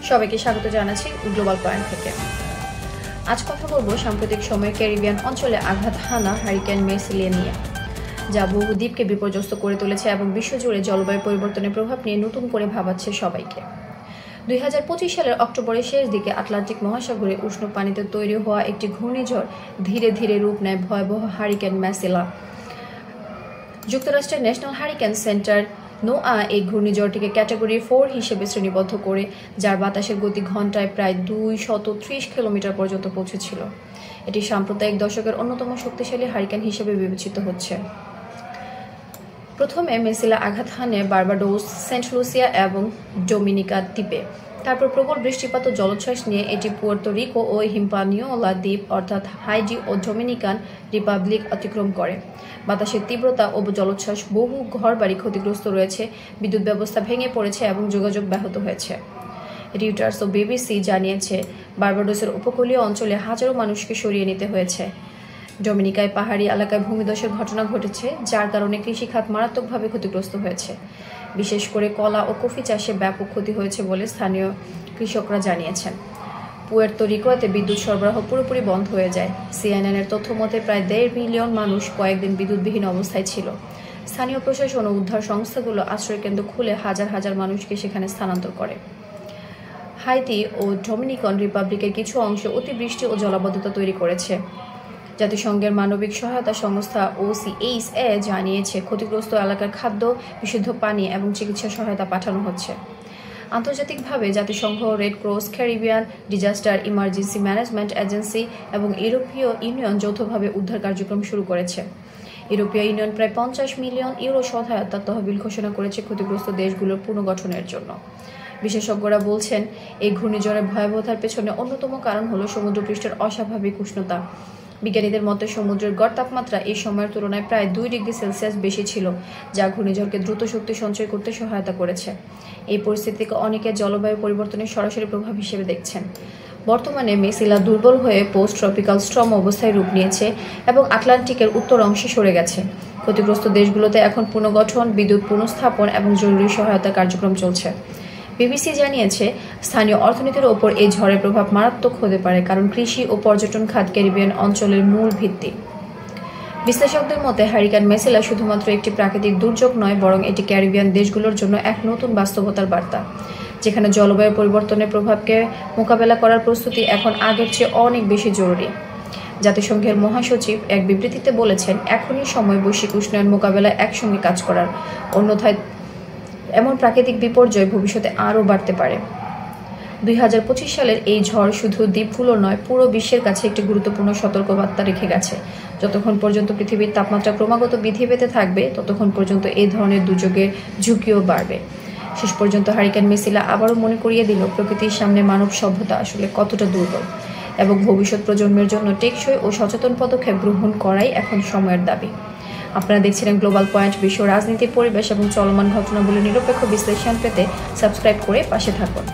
সবাইকে স্বাগত জানাচ্ছি গ্লোবাল পয়েন্ট থেকে। আজ কথা বলবো সাম্প্রতিক সময়ে ক্যারিবিয়ান অঞ্চলে আঘাত হানা হারিকেন মেসিলিয়া নিয়ে, যা বহু দ্বীপকে বিপর্যস্ত করে তুলেছে এবং বিশ্বজুড়ে জলবায়ু পরিবর্তনের প্রভাব নিয়ে নতুন করে ভাবাচ্ছে সবাইকে। 2025 সালের অক্টোবরের শেষ দিকে আটলান্টিক মহাসাগরে উষ্ণ পানিতে তৈরি হওয়া একটি ঘূর্ণিঝড় ধীরে ধীরে রূপ নেয় ভয়াবহ হারিকেন মেসিলা। যুক্তরাষ্ট্রের ন্যাশনাল হারিকেন সেন্টার নোয়া এই ঘূর্ণিঝড়টিকে ক্যাটাগরি 4 হিসেবে শ্রেণীবদ্ধ করে, যার বাতাসের গতি ঘন্টায় প্রায় 230 কিলোমিটার পর্যন্ত পৌঁছেছিল। এটি সাম্প্রতিক দশকের অন্যতম শক্তিশালী হারিকেন হিসেবে বিবেচিত হচ্ছে। প্রথমে মেসিলা আঘাত হানে বার্বাডোস, সেন্ট লুসিয়া এবং ডোমিনিকা দ্বীপে। তারপর প্রবল বৃষ্টিপাত ও জলোচ্ছ্বাস নিয়ে এটি পুয়ের্তো রিকো ও হিস্পানিওলা দ্বীপ অর্থাৎ হাইটি ও ডোমিনিকান রিপাবলিক অতিক্রম করে। বাতাসের তীব্রতা ও জলোচ্ছ্বাস বহু ঘরবাড়ি ক্ষতিগ্রস্ত রয়েছে, বিদ্যুৎ ব্যবস্থা ভেঙে পড়েছে এবং যোগাযোগ ব্যাহত হয়েছে। রিউটার্স ও বিবিসি জানিয়েছে, বার্বাডোসের উপকূলীয় অঞ্চলে হাজারো মানুষকে সরিয়ে নিতে হয়েছে। ডোমিনিকায় পাহাড়ি এলাকায় ভূমিধসের ঘটনা ঘটেছে, যার কারণে কৃষিখাত মারাত্মকভাবে ক্ষতিগ্রস্ত হয়েছে। বিশেষ করে কলা ও কফি চাষে ব্যাপক ক্ষতি হয়েছে বলে স্থানীয় কৃষকরা জানিয়েছেন। পুয়ের্তো রিকোতে বিদ্যুৎ সরবরাহ পুরোপুরি বন্ধ হয়ে যায়। সিএনএনের তথ্য মতে প্রায় 1.5 মিলিয়ন মানুষ কয়েকদিন বিদ্যুৎবিহীন অবস্থায় ছিল। স্থানীয় প্রশাসন ও উদ্ধার সংস্থাগুলো আশ্রয়কেন্দ্র খুলে হাজার হাজার মানুষকে সেখানে স্থানান্তর করে। হাইতি ও ডোমিনিকান রিপাবলিকের কিছু অংশে অতিবৃষ্টি ও জলাবদ্ধতা তৈরি করেছে। জাতিসংঘের মানবিক সহায়তা সংস্থা OCHA জানিয়েছে, ক্ষতিগ্রস্ত এলাকার খাদ্য, বিশুদ্ধ পানি এবং চিকিৎসা সহায়তা পাঠানো হচ্ছে। আন্তর্জাতিকভাবে জাতিসংঘ, red cross, Caribbean disaster emergency management agency এবং ইউরোপীয় ইউনিয়ন যৌথভাবে উদ্ধার কার্যক্রম শুরু করেছে। ইউরোপীয় ইউনিয়ন প্রায় 50 মিলিয়ন ইউরো সহায়তার তহবিল ঘোষণা করেছে ক্ষতিগ্রস্ত দেশগুলোর পুনর্গঠনের জন্য। বিশেষজ্ঞরা বলছেন, এই ঘূর্ণিঝড়ের ভয়াবহতার পেছনে অন্যতম কারণ হল সমুদ্রপৃষ্ঠের অস্বাভাবিক উষ্ণতা। বিজ্ঞানীদের মতে সমুদ্রের গড় তাপমাত্রা এই সময়ের তুলনায় প্রায় 2 ডিগ্রি সেলসিয়াস বেশি ছিল, যা ঘূর্ণিঝড়কে দ্রুত শক্তি সঞ্চয় করতে সহায়তা করেছে। এই পরিস্থিতিকে অনেকে জলবায়ু পরিবর্তনের সরাসরি প্রভাব হিসেবে দেখছেন। বর্তমানে মেসিলা দুর্বল হয়ে পোস্ট ট্রপিক্যাল স্টর্ম অবস্থায় রূপ নিয়েছে এবং আটলান্টিকের উত্তর অংশে সরে গেছে। ক্ষতিগ্রস্ত দেশগুলোতে এখন পুনর্গঠন, বিদ্যুৎ পুনঃস্থাপন এবং জরুরি সহায়তা কার্যক্রম চলছে। বিবিসি জানিয়েছে, স্থানীয় অর্থনীতির ওপর এই ঝড়ের প্রভাব মারাত্মক হতে পারে, কারণ কৃষি ও পর্যটন খাত ক্যারিবিয়ান অঞ্চলের মূল ভিত্তি। বিশ্লেষকদের মতে হারিকেন মেসিলা শুধুমাত্র একটি প্রাকৃতিক দুর্যোগ নয়, বরং এটি ক্যারিবিয়ান দেশগুলোর জন্য এক নতুন বাস্তবতার বার্তা, যেখানে জলবায়ু পরিবর্তনের প্রভাবকে মোকাবেলা করার প্রস্তুতি এখন আগের চেয়ে অনেক বেশি জরুরি। জাতিসংঘের মহাসচিব এক বিবৃতিতে বলেছেন, এখনই সময় বৈশ্বিক উষ্ণায়ন মোকাবেলায় একসঙ্গে কাজ করার, অন্যথায় এমন প্রাকৃতিক বিপর্যয় ভবিষ্যতে আরও বাড়তে পারে। 2025 সালের এই ঝড় শুধু দ্বীপগুলো নয়, পুরো বিশ্বের কাছে একটি গুরুত্বপূর্ণ সতর্কবার্তা রেখে গেছে। যতক্ষণ পর্যন্ত পৃথিবীর তাপমাত্রা ক্রমাগত বৃদ্ধি পেতে থাকবে, ততক্ষণ পর্যন্ত এই ধরনের দুর্যোগের ঝুঁকিও বাড়বে। শেষ পর্যন্ত হারিকেন মেসিলা আবারও মনে করিয়ে দিল, প্রকৃতির সামনে মানব সভ্যতা আসলে কতটা দুর্বল এবং ভবিষ্যৎ প্রজন্মের জন্য টেকসই ও সচেতন পদক্ষেপ গ্রহণ করাই এখন সময়ের দাবি। আপনারা দেখছিলেন গ্লোবাল পয়েন্ট। বিশ্ব রাজনীতি, পরিবেশ এবং চলমান ঘটনাগুলোর নিরপেক্ষ বিশ্লেষণ পেতে সাবস্ক্রাইব করে পাশে থাকুন।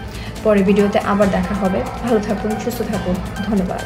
পরের ভিডিওতে আবার দেখা হবে। ভালো থাকুন, সুস্থ থাকুন। ধন্যবাদ।